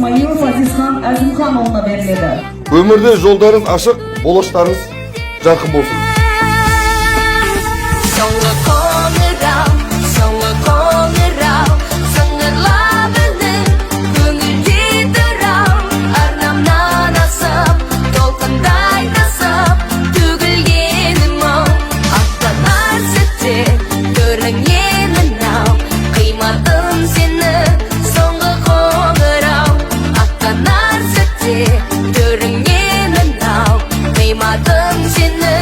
майор Фазизхан Azimxonovna beriladi. Өмірде жолдарыңыз ашық, болашақтарыңыз жарқын болсын. Görüngen now, kıymadım seni.